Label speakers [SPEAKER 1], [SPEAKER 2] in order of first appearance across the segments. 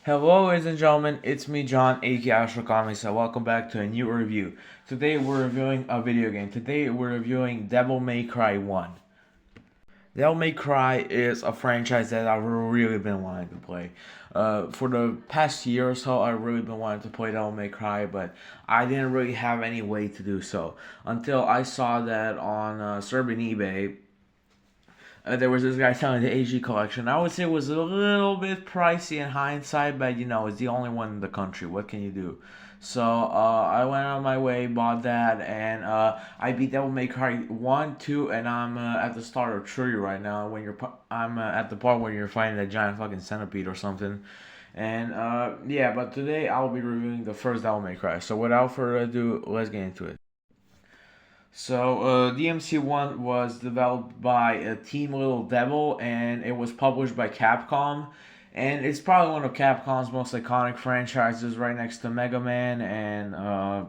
[SPEAKER 1] Hello, ladies and gentlemen, it's me, John, aka Astro Comics, and welcome back to a new review. Today we're reviewing a video game. Today we're reviewing Devil May Cry 1. Devil May Cry is a franchise that I've really been wanting to play. For the past year or so, I've really been wanting to play Devil May Cry, but I didn't really have any way to do so until I saw that on Serbian eBay. There was this guy selling the AG collection. I would say it was a little bit pricey in hindsight, but it's the only one in the country. What can you do? So I went on my way, bought that, and I beat Devil May Cry 1, 2, and I'm at the start of 3 right now. I'm at the part where you're fighting a giant fucking centipede or something. And yeah, but today I'll be reviewing the first Devil May Cry. So without further ado, let's get into it. So, DMC1 was developed by Team Little Devil, and it was published by Capcom. And it's probably one of Capcom's most iconic franchises, right next to Mega Man and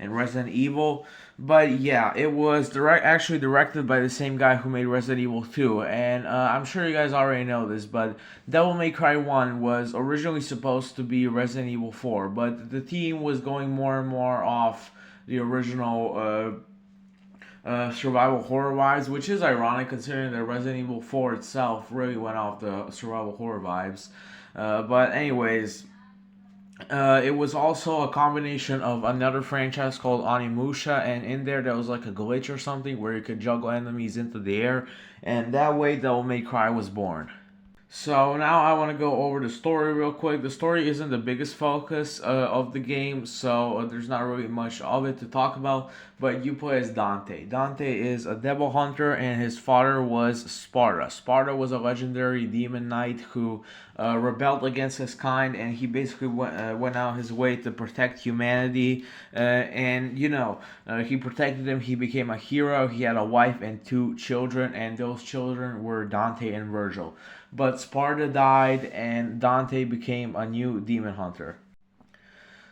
[SPEAKER 1] Resident Evil. But yeah, it was actually directed by the same guy who made Resident Evil 2. And I'm sure you guys already know this, but Devil May Cry 1 was originally supposed to be Resident Evil 4, but the team was going more and more off the original survival horror vibes, which is ironic considering that Resident Evil 4 itself really went off the survival horror vibes. But anyways, it was also a combination of another franchise called Onimusha, and in there was like a glitch or something where you could juggle enemies into the air, and that way Devil May Cry was born. So now I want to go over the story real quick. The story isn't the biggest focus of the game, so there's not really much of it to talk about. But you play as Dante. Dante is a devil hunter, and his father was Sparta. Sparta was a legendary demon knight who rebelled against his kind, and he basically went out his way to protect humanity. And he protected them. He became a hero. He had a wife and 2 children, and those children were Dante and Virgil. But Sparta died, and Dante became a new demon hunter.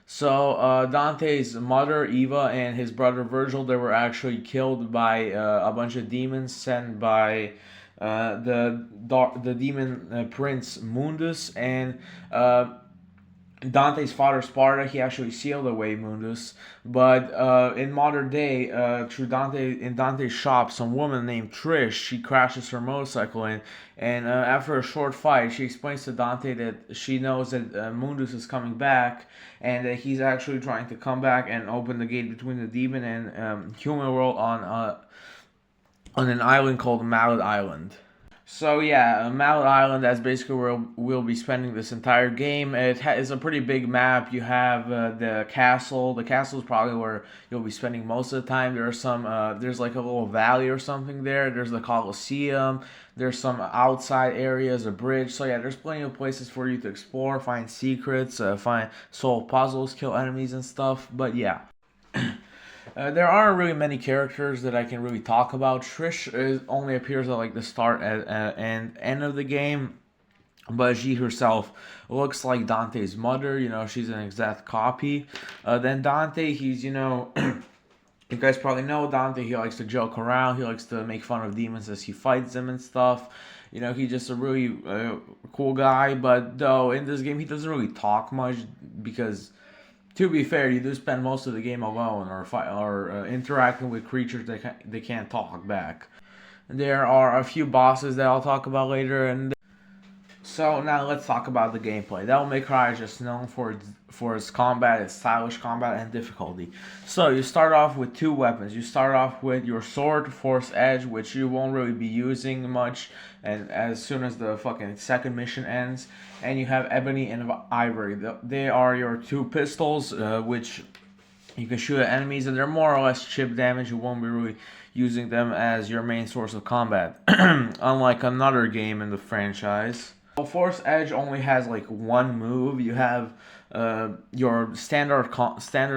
[SPEAKER 1] So Dante's mother Eva and his brother Virgil, they were actually killed by a bunch of demons sent by the demon prince Mundus, and Dante's father Sparta, he actually sealed away Mundus. But in modern day, through Dante's shop, some woman named Trish, she crashes her motorcycle in, and after a short fight, she explains to Dante that she knows that Mundus is coming back, and that he's actually trying to come back and open the gate between the demon and human world on an island called Mallet Island. So yeah, Mallet Island. That's basically where we'll be spending this entire game. It's a pretty big map. You have the castle. The castle is probably where you'll be spending most of the time. There's like a little valley or something there. There's the Colosseum. There's some outside areas, a bridge. So yeah, there's plenty of places for you to explore, find secrets, solve puzzles, kill enemies and stuff. But yeah. There aren't really many characters that I can really talk about. Only appears at like the start and end of the game, but she herself looks like Dante's mother. She's an exact copy. Then Dante, he's you guys probably know Dante. He likes to joke around. He likes to make fun of demons as he fights them and stuff. He's just a really cool guy. But though in this game, he doesn't really talk much because, to be fair, you do spend most of the game alone or interacting with creatures they can't talk back. There are a few bosses that I'll talk about later, and so now let's talk about the gameplay. Devil May Cry is just known for its combat, its stylish combat, and difficulty. So you start off with 2 weapons. You start off with your sword, Force Edge, which you won't really be using much, and as soon as the fucking second mission ends, and you have Ebony and Ivory. They are your 2 pistols, which you can shoot at enemies, and they're more or less chip damage. You won't be really using them as your main source of combat, unlike another game in the franchise. Force Edge only has like 1 move. You have your standard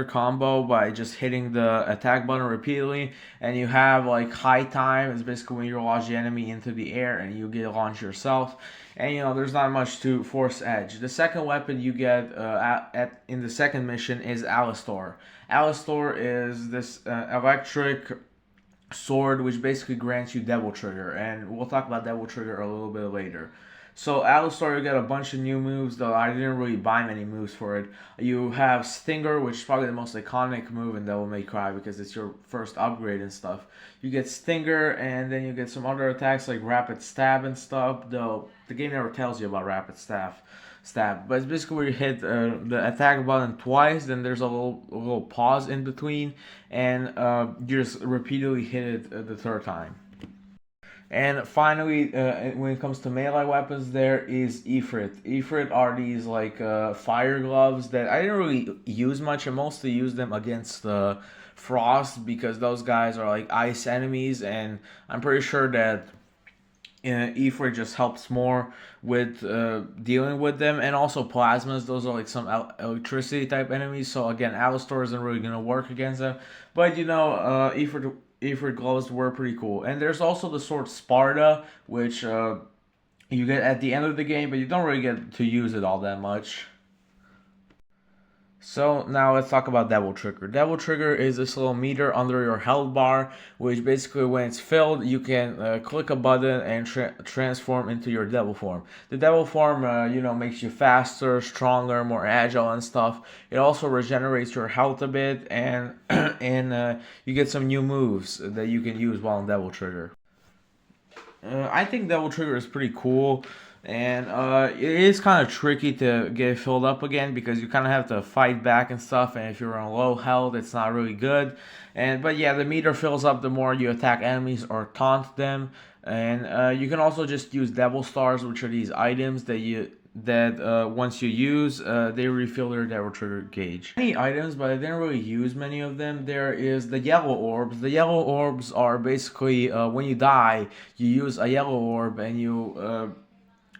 [SPEAKER 1] combo by just hitting the attack button repeatedly, and you have like high time. It's basically when you launch the enemy into the air and you get launched yourself. And there's not much to Force Edge. The second weapon you get in the second mission is Alistor. Alistor is this electric sword which basically grants you Devil Trigger, and we'll talk about Devil Trigger a little bit later. So Alistar, you get a bunch of new moves, though I didn't really buy many moves for it. You have Stinger, which is probably the most iconic move in Devil May Cry because it's your first upgrade and stuff. You get Stinger, and then you get some other attacks like Rapid Stab and stuff, though the game never tells you about Rapid Stab. But it's basically where you hit the attack button twice, then there's a little pause in between, and you just repeatedly hit it the third time. And finally, when it comes to melee weapons, there is Ifrit. Ifrit are these like fire gloves that I didn't really use much. I mostly use them against Frost because those guys are like ice enemies, and I'm pretty sure that Ifrit just helps more with dealing with them, and also plasmas. Those are like some electricity type enemies. So again, Alistar isn't really gonna work against them, but Ifrit gloves were pretty cool. And there's also the sword Sparta, which you get at the end of the game, but you don't really get to use it all that much. So now let's talk about Devil Trigger. Devil Trigger is this little meter under your health bar, which basically when it's filled, you can click a button and transform into your devil form. The devil form, makes you faster, stronger, more agile and stuff. It also regenerates your health a bit, and you get some new moves that you can use while in Devil Trigger. I think Devil Trigger is pretty cool, and it is kind of tricky to get it filled up again because you kind of have to fight back and stuff. And if you're on low health, it's not really good. But yeah, the meter fills up the more you attack enemies or taunt them, and you can also just use Devil Stars, which are these items that once you use, they refill their Devil Trigger gauge. Many items, but I didn't really use many of them. There is the yellow orbs. The yellow orbs are basically when you die, you use a yellow orb and you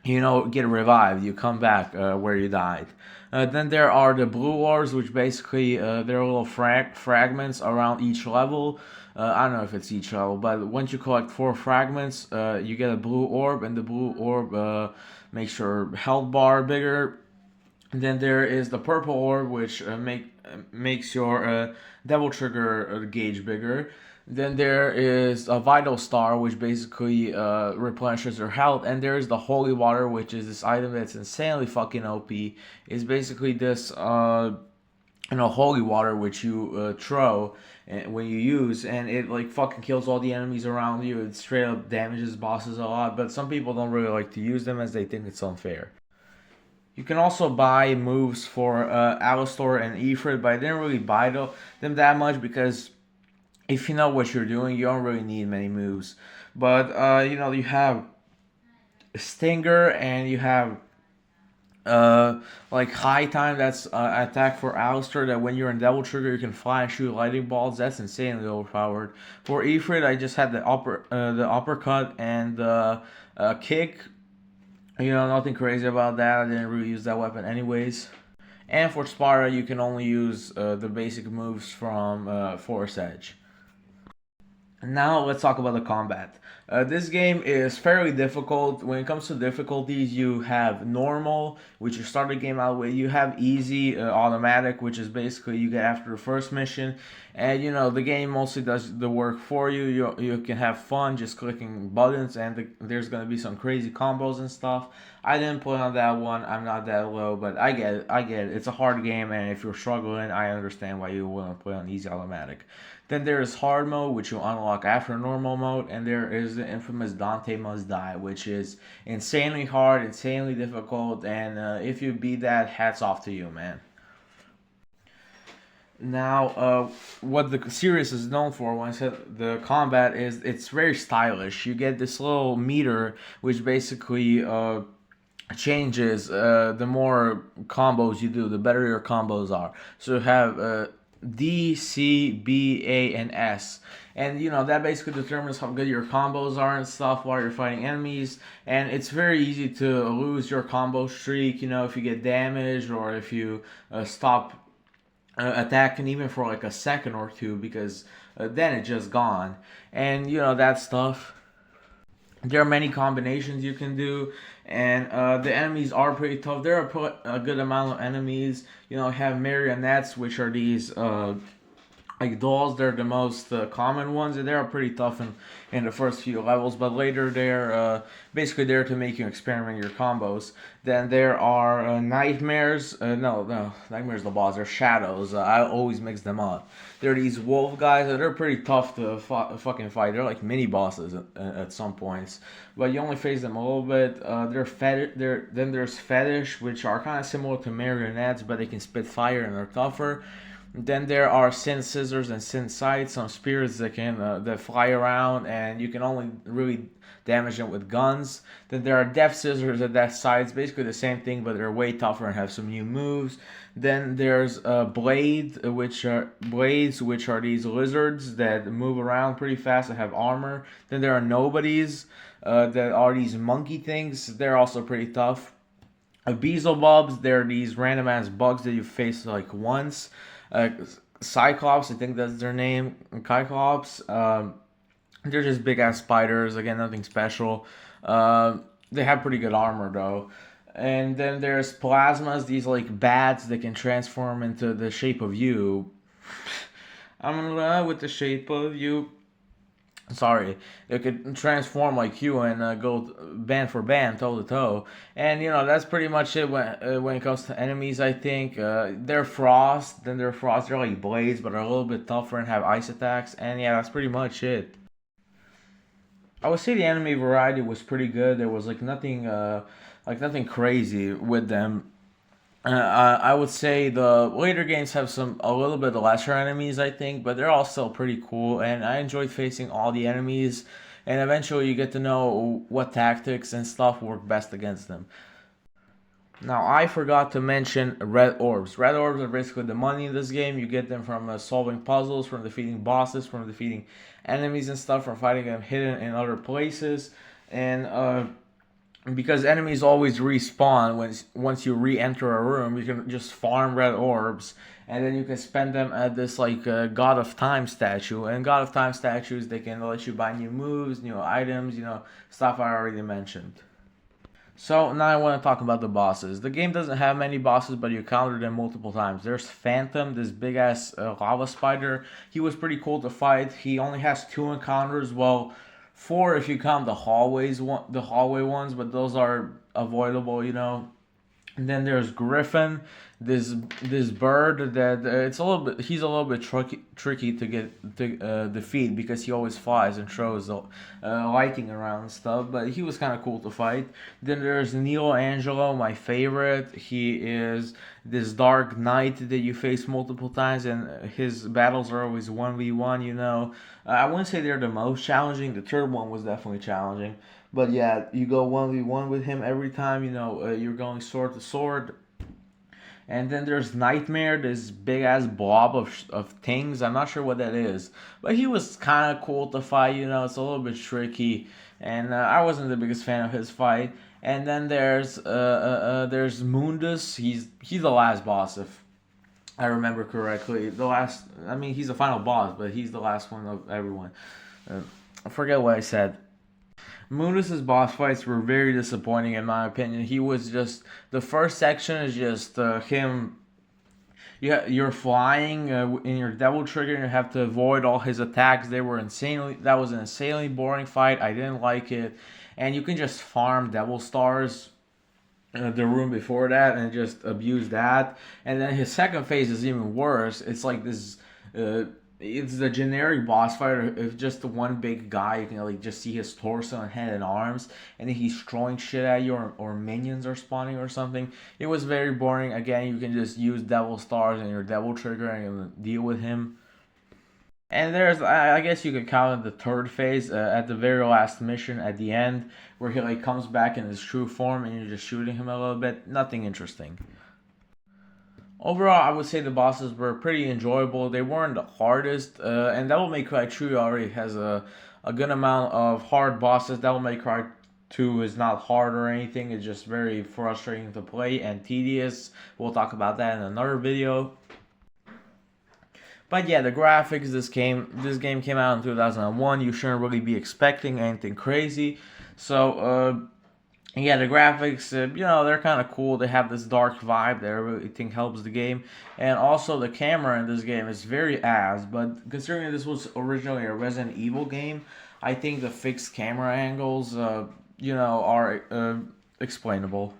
[SPEAKER 1] get revived. You come back where you died. Then there are the blue orbs, which basically they're little fragments around each level. I don't know if it's each level, but once you collect 4 fragments, you get a blue orb, and the blue orb makes your health bar bigger. And then there is the purple orb, which makes your Devil Trigger gauge bigger. Then there is a Vital Star, which basically replenishes your health. And there is the Holy Water, which is this item that's insanely fucking OP. It's basically this holy water which you throw when you use, and it like fucking kills all the enemies around you. It straight up damages bosses a lot, but some people don't really like to use them as they think it's unfair. You can also buy moves for Alistar and Ifrit, but I didn't really buy them that much because if you know what you're doing, you don't really need many moves. But you have Stinger, and you have like High Time. That's attack for Alistar, that when you're in Devil Trigger you can fly and shoot lightning balls. That's insanely overpowered. For Ifrit, I just had the uppercut and the kick. Nothing crazy about that. I didn't really use that weapon anyways. And for Sparta, you can only use the basic moves from Force Edge. Now let's talk about the combat. This game is fairly difficult. When it comes to difficulties, you have normal, which you start the game out with. You have easy, automatic, which is basically you get after the first mission, and the game mostly does the work for you. You can have fun just clicking buttons, and there's gonna be some crazy combos and stuff. I didn't play on that one. I'm not that low, but I get it. I get it. It's a hard game, and if you're struggling, I understand why you wouldn't play on easy automatic. Then there is hard mode, which you unlock after normal mode, and there is the infamous Dante Must Die, which is insanely hard, insanely difficult, and if you beat that, hats off to you, man. Now, what the series is known for, when I said the combat, is it's very stylish. You get this little meter, which basically changes the more combos you do, the better your combos are. So you have D, C, B, A, and S. And that basically determines how good your combos are and stuff while you're fighting enemies. And it's very easy to lose your combo streak, if you get damaged or if you stop attacking even for like a second or two, because then it's just gone. And that stuff. There are many combinations you can do, and the enemies are pretty tough. There are a good amount of enemies. You have marionettes, which are these like dolls. They're the most common ones, and they're pretty tough in the first few levels. But later, they're basically there to make you experiment your combos. Then there are nightmares. No, nightmares the boss. They're shadows. I always mix them up. They're these wolf guys. They're pretty tough to fucking fight. They're like mini bosses at some points, but you only face them a little bit. Then there's fetish, which are kind of similar to marionettes, but they can spit fire and they're tougher. Then there are sin scissors and sin sights, some spirits that can that fly around, and you can only really damage them with guns. Then there are death scissors and death sights, basically the same thing, but they're way tougher and have some new moves. Then there's blades, which are these lizards that move around pretty fast and have armor. Then there are nobodies, that are these monkey things. They're also pretty tough. Beelzebubs, they're these random ass bugs that you face like once. Uh, Cyclops, I think that's their name. Cyclops. They're just big ass spiders. Again, nothing special. They have pretty good armor though. And then there's plasmas, these like bats that can transform into the shape of you. I'm in love with the shape of you. Sorry, it could transform like you and go band for band, toe to toe, and that's pretty much it when it comes to enemies. I think they're frost, then they're frost. They're like blades, but are a little bit tougher and have ice attacks. And yeah, that's pretty much it. I would say the enemy variety was pretty good. There was like nothing crazy with them. I would say the later games have some a little bit lesser enemies, I think, but they're all still pretty cool, and I enjoyed facing all the enemies. And eventually, you get to know what tactics and stuff work best against them. Now, I forgot to mention red orbs. Red orbs are basically the money in this game. You get them from solving puzzles, from defeating bosses, from defeating enemies and stuff, from fighting them hidden in other places, and because enemies always respawn once you re-enter a room. You can just farm red orbs, and then you can spend them at this like God of Time statue. And God of Time statues, they can let you buy new moves, new items, stuff I already mentioned. So now I want to talk about the bosses. The game doesn't have many bosses, but you encounter them multiple times. There's Phantom, this big ass lava spider. He was pretty cool to fight. He only has two encounters. Well, four if you count the hallway ones, but those are avoidable. And then there's Griffin, this bird that he's a little bit tricky to get to defeat because he always flies and throws lighting around and stuff. But he was kind of cool to fight. Then there's Neo Angelo, my favorite. He is this dark knight that you face multiple times, and his battles are always 1v1. I wouldn't say they're the most challenging. The third one was definitely challenging. But yeah, you go 1v1 with him every time, you're going sword to sword. And then there's Nightmare, this big ass blob of things. I'm not sure what that is. But he was kind of cool to fight, it's a little bit tricky. And I wasn't the biggest fan of his fight. And then there's Mundus. He's the last boss, if I remember correctly. He's the final boss, but he's the last one of everyone. I forget what I said. Mundus's boss fights were very disappointing in my opinion. He was just the first section is just him. You're flying in your devil trigger, and you have to avoid all his attacks. That was an insanely boring fight. I didn't like it, and you can just farm devil stars. The room before that and just abuse that, and then his second phase is even worse. It's like this. It's the generic boss fighter. It's just the one big guy. You can like just see his torso and head and arms, and then he's throwing shit at you, or minions are spawning or something. It was very boring. Again, you can just use devil stars and your devil trigger and deal with him. And I guess you could count the third phase at the very last mission at the end, where he like comes back in his true form and you're just shooting him a little bit. Nothing interesting. Overall, I would say the bosses were pretty enjoyable. They weren't the hardest, and Devil May Cry 2 already has a good amount of hard bosses. Devil May Cry 2 is not hard or anything. It's just very frustrating to play and tedious. We'll talk about that in another video. But yeah, the graphics. This game came out in 2001. You shouldn't really be expecting anything crazy. So And yeah, the graphics, they're kind of cool. They have this dark vibe that I really think helps the game. And also, the camera in this game is very ass. But considering this was originally a Resident Evil game, I think the fixed camera angles, are explainable.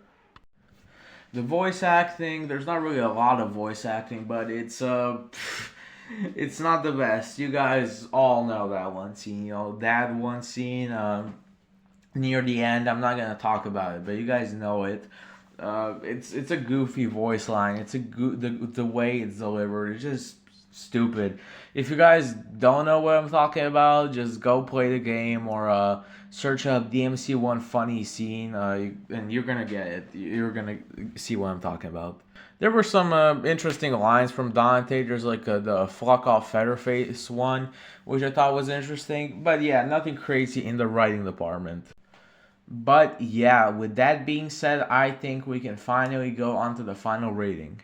[SPEAKER 1] The voice acting, there's not really a lot of voice acting, but it's not the best. You guys all know that one scene. That one scene. Near the end. I'm not gonna talk about it, but you guys know it. It's a goofy voice line. The way it's delivered. It's just stupid. If you guys don't know what I'm talking about, just go play the game or search up DMC1 funny scene, and you're gonna get it. You're gonna see what I'm talking about. There were some interesting lines from Dante. There's like the fuck off Featherface one, which I thought was interesting. But yeah, nothing crazy in the writing department. But yeah, with that being said, I think we can finally go on to the final rating.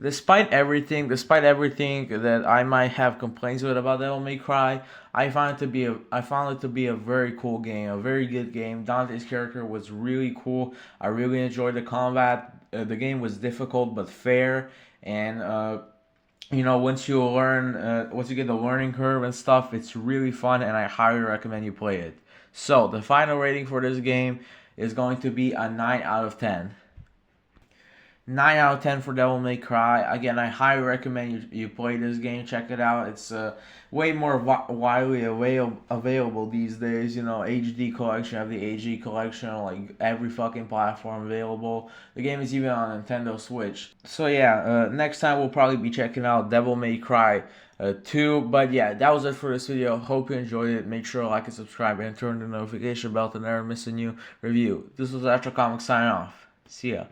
[SPEAKER 1] Despite everything that I might have complaints with about Devil May Cry, I found it to be a very cool game, a very good game. Dante's character was really cool. I really enjoyed the combat. The game was difficult but fair, and once you get the learning curve and stuff, it's really fun, and I highly recommend you play it. So the final rating for this game is going to be a 9 out of 10. 9 out of 10 for Devil May Cry. Again, I highly recommend you play this game. Check it out. It's way more widely available these days. HD collection, have the HD collection on like every fucking platform available. The game is even on Nintendo Switch. So yeah, next time we'll probably be checking out Devil May Cry 2. But yeah, that was it for this video. Hope you enjoyed it. Make sure to like and subscribe and turn the notification bell to never miss a new review. This was Astro Comics signing off. See ya.